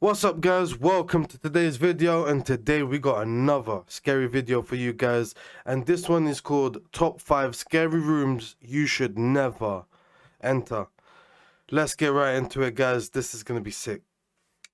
What's up guys, welcome to today's video, and today we got another scary video for you guys, and this one is called Top 5 Scary Rooms You Should Never Enter. Let's get right into it guys, this is gonna be sick.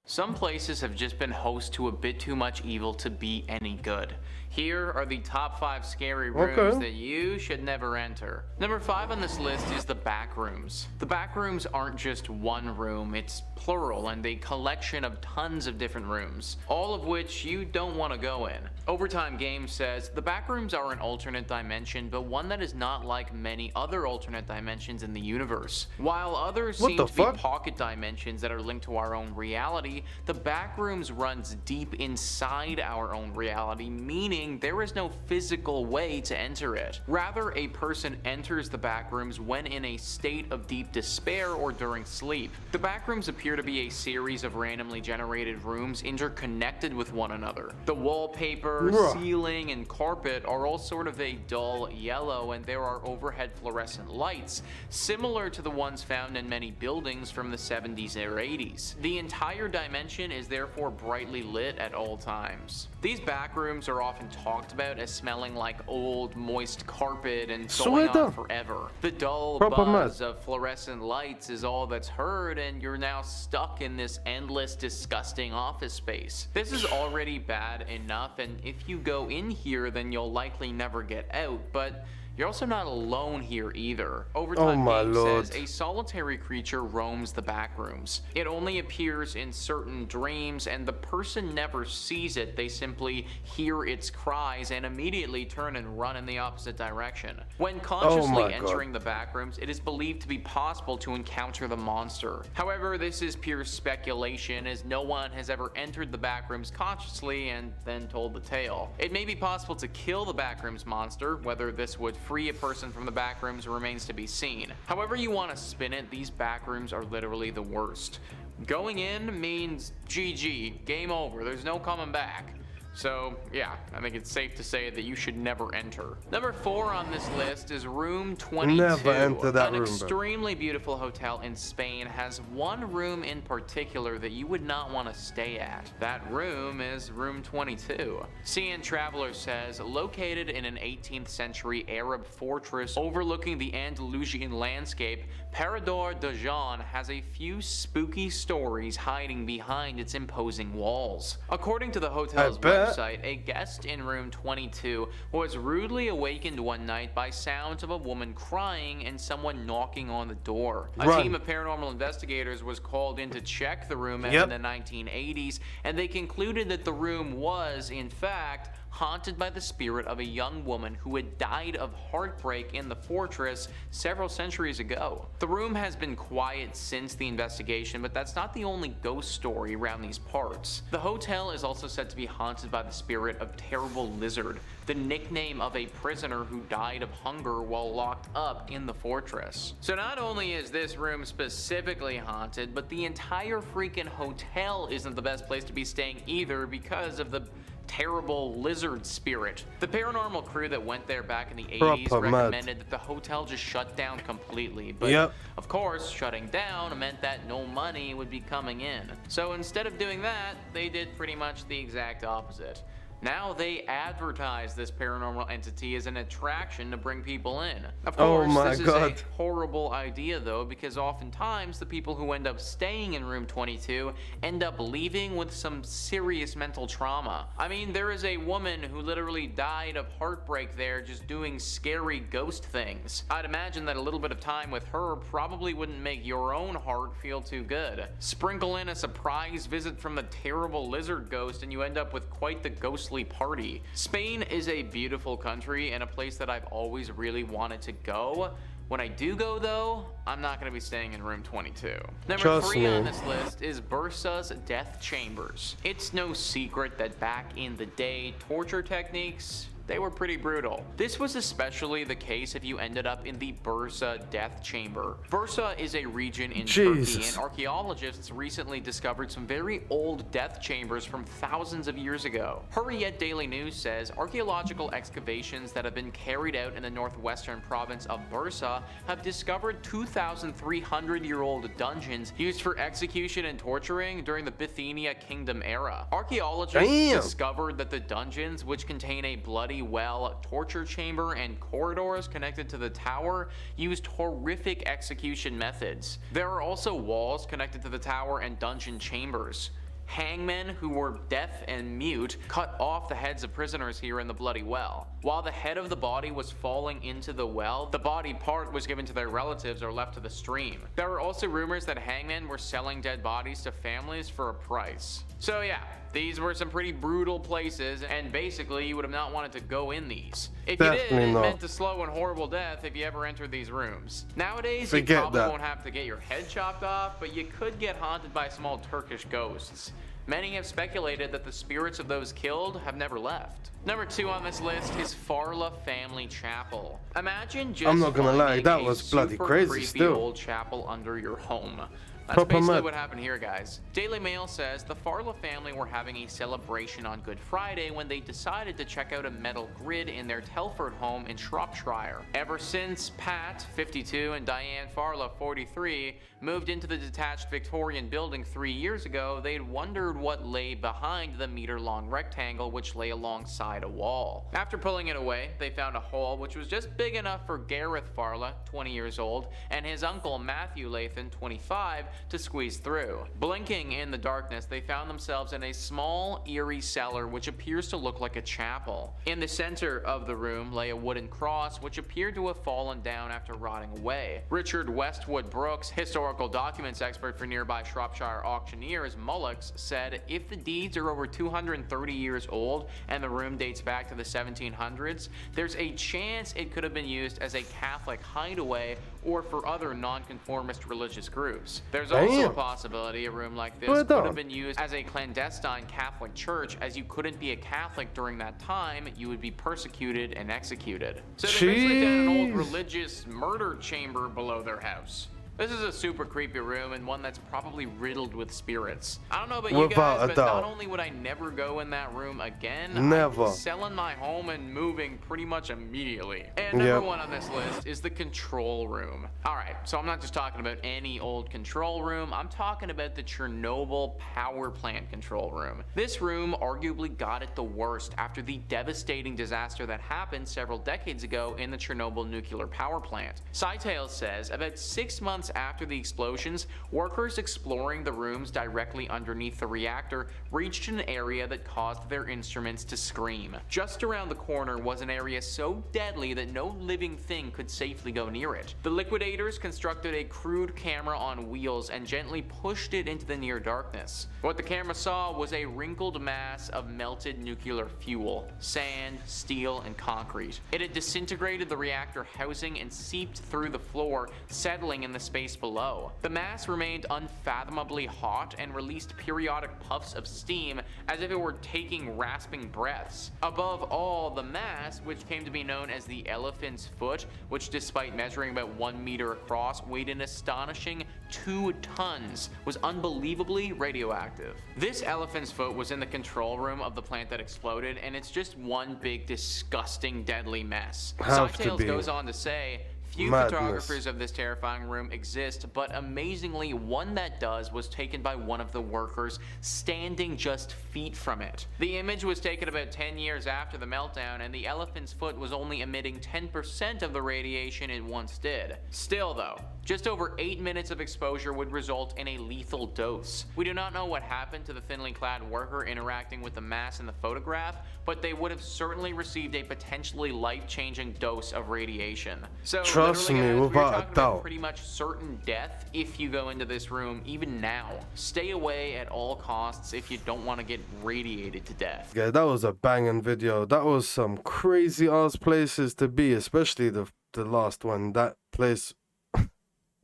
Some places have just been host to a bit too much evil to be any good. Here are the top 5 scary rooms that you should never enter. Number 5 on this list is the back rooms. The back rooms aren't just one room, it's plural and a collection of tons of different rooms, all of which you don't want to go in. Overtime Game says the back rooms are an alternate dimension, but one that is not like many other alternate dimensions in the universe. While others seem to be pocket dimensions that are linked to our own reality, the back rooms runs deep inside our own reality, meaning there is no physical way to enter it. Rather, a person enters the back rooms when in a state of deep despair or during sleep. The back rooms appear to be a series of randomly generated rooms interconnected with one another. The wallpaper, ceiling, and carpet are all sort of a dull yellow, and there are overhead fluorescent lights, similar to the ones found in many buildings from the 70s or 80s. The entire dimension is therefore brightly lit at all times. These back rooms are often talked about as smelling like old, moist carpet and going on forever. The dull buzz of fluorescent lights is all that's heard, and you're now stuck in this endless, disgusting office space. This is already bad enough, and if you go in here, then you'll likely never get out, but you're also not alone here either. Overtime Game says a solitary creature roams the back rooms. It only appears in certain dreams, and the person never sees it. They simply hear its cries and immediately turn and run in the opposite direction. When consciously entering the back rooms, it is believed to be possible to encounter the monster. However, this is pure speculation, as no one has ever entered the back rooms consciously and then told the tale. It may be possible to kill the back rooms monster. Whether this would free a person from the back rooms remains to be seen. However you want to spin it, these back rooms are literally the worst. Going in means GG, game over, there's no coming back. So yeah, I think it's safe to say that you should never enter. Number 4 on this list is room 22. Never enter that room. An extremely beautiful hotel in Spain has one room in particular that you would not want to stay at. That room is room 22. CN Traveler says, located in an 18th century Arab fortress overlooking the Andalusian landscape, Parador de Jean has a few spooky stories hiding behind its imposing walls. According to the hotel's website, a guest in room 22 was rudely awakened one night by sounds of a woman crying and someone knocking on the door. A team of paranormal investigators was called in to check the room in the 1980s, and they concluded that the room was, in fact, haunted by the spirit of a young woman who had died of heartbreak in the fortress several centuries ago. The room has been quiet since the investigation, but that's not the only ghost story around these parts. The hotel is also said to be haunted by the spirit of Terrible Lizard, the nickname of a prisoner who died of hunger while locked up in the fortress. So not only is this room specifically haunted, but the entire freaking hotel isn't the best place to be staying either because of the Terrible Lizard spirit. The paranormal crew that went there back in the 80s recommended that the hotel just shut down completely, but of course shutting down meant that no money would be coming in. So instead of doing that, they did pretty much the exact opposite. Now they advertise this paranormal entity as an attraction to bring people in. Of course, this is a horrible idea though, because oftentimes the people who end up staying in room 22 end up leaving with some serious mental trauma. I mean, there is a woman who literally died of heartbreak there just doing scary ghost things. I'd imagine that a little bit of time with her probably wouldn't make your own heart feel too good. Sprinkle in a surprise visit from the Terrible Lizard ghost and you end up with quite the ghostly party. Spain is a beautiful country and a place that I've always really wanted to go. When I do go though, I'm not going to be staying in room 22. Number 3 on this list is Bursa's Death Chambers. It's no secret that back in the day, torture techniques they were pretty brutal. This was especially the case if you ended up in the Bursa death chamber. Bursa is a region in Turkey, and archaeologists recently discovered some very old death chambers from thousands of years ago. Hurriyet Daily News says archaeological excavations that have been carried out in the northwestern province of Bursa have discovered 2,300-year-old dungeons used for execution and torturing during the Bithynia Kingdom era. Archaeologists discovered that the dungeons, which contain a bloody well, torture chamber, and corridors connected to the tower, used horrific execution methods. There are also walls connected to the tower and dungeon chambers. Hangmen, who were deaf and mute, cut off the heads of prisoners here in the bloody well. While the head of the body was falling into the well, the body part was given to their relatives or left to the stream. There were also rumors that hangmen were selling dead bodies to families for a price. So yeah, these were some pretty brutal places, and basically you would have not wanted to go in these. If you did, it meant a slow and horrible death if you ever entered these rooms. Nowadays, you probably won't have to get your head chopped off, but you could get haunted by small Turkish ghosts. Many have speculated that the spirits of those killed have never left. Number 2 on this list is Farla Family Chapel. Imagine just I'm not gonna lie, that was bloody crazy creepy still. old chapel under your home. That's basically what happened here, guys. Daily Mail says the Farla family were having a celebration on Good Friday when they decided to check out a metal grid in their Telford home in Shropshire. Ever since Pat, 52, and Diane Farla, 43, moved into the detached Victorian building 3 years ago, they'd wondered what lay behind the meter-long rectangle which lay alongside a wall. After pulling it away, they found a hole which was just big enough for Gareth Farla, 20 years old, and his uncle Matthew Lathan, 25, to squeeze through. Blinking in the darkness, they found themselves in a small, eerie cellar which appears to look like a chapel. In the center of the room lay a wooden cross which appeared to have fallen down after rotting away. Richard Westwood Brooks, historical documents expert for nearby Shropshire auctioneers Mullocks, said if the deeds are over 230 years old and the room dates back to the 1700s, there's a chance it could have been used as a Catholic hideaway or for other nonconformist religious groups. There's also a possibility a room like this could have been used as a clandestine Catholic church, as you couldn't be a Catholic during that time, you would be persecuted and executed. So they basically found an old religious murder chamber below their house. This is a super creepy room and one that's probably riddled with spirits. I don't know about you guys, but not only would I never go in that room again, I'd be selling my home and moving pretty much immediately. And number 1 on this list is the control room. Alright, so I'm not just talking about any old control room, I'm talking about the Chernobyl power plant control room. This room arguably got it the worst after the devastating disaster that happened several decades ago in the Chernobyl nuclear power plant. SciTales says about 6 months after the explosions, workers exploring the rooms directly underneath the reactor reached an area that caused their instruments to scream. Just around the corner was an area so deadly that no living thing could safely go near it. The liquidators constructed a crude camera on wheels and gently pushed it into the near darkness. What the camera saw was a wrinkled mass of melted nuclear fuel, sand, steel, and concrete. It had disintegrated the reactor housing and seeped through the floor, settling in the space below. The mass remained unfathomably hot and released periodic puffs of steam as if it were taking rasping breaths. Above all, the mass, which came to be known as the elephant's foot, which despite measuring about 1 meter across, weighed an astonishing 2 tons, was unbelievably radioactive. This elephant's foot was in the control room of the plant that exploded, and it's just one big disgusting deadly mess. SciTales goes on to say, few photographers of this terrifying room exist, but amazingly, one that does was taken by one of the workers standing just feet from it. The image was taken about 10 years after the meltdown, and the elephant's foot was only emitting 10% of the radiation it once did. Still though, just over 8 minutes of exposure would result in a lethal dose. We do not know what happened to the thinly clad worker interacting with the mass in the photograph, but they would have certainly received a potentially life-changing dose of radiation. So trust me, without a doubt, pretty much certain death if you go into this room, even now. Stay away at all costs if you don't want to get radiated to death. Yeah, that was a banging video. That was some crazy ass places to be, especially the last one. That place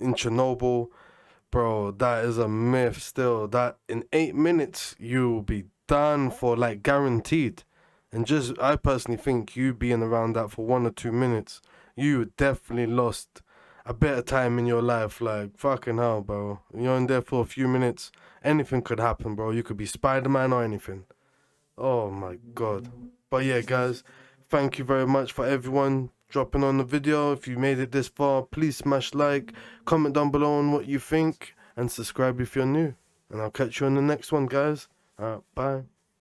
in Chernobyl, bro, that is a myth still. That in 8 minutes you'll be done for, like, guaranteed. And just, I personally think you being around that for 1 or 2 minutes, you definitely lost a bit of time in your life. Like, fucking hell, bro. You're in there for a few minutes, anything could happen, bro. You could be Spider-Man or anything. Oh my god. But yeah, guys, thank you very much for everyone dropping on the video. If you made it this far, please smash like, comment down below on what you think, and subscribe if you're new. And I'll catch you on the next one, guys. Alright, bye.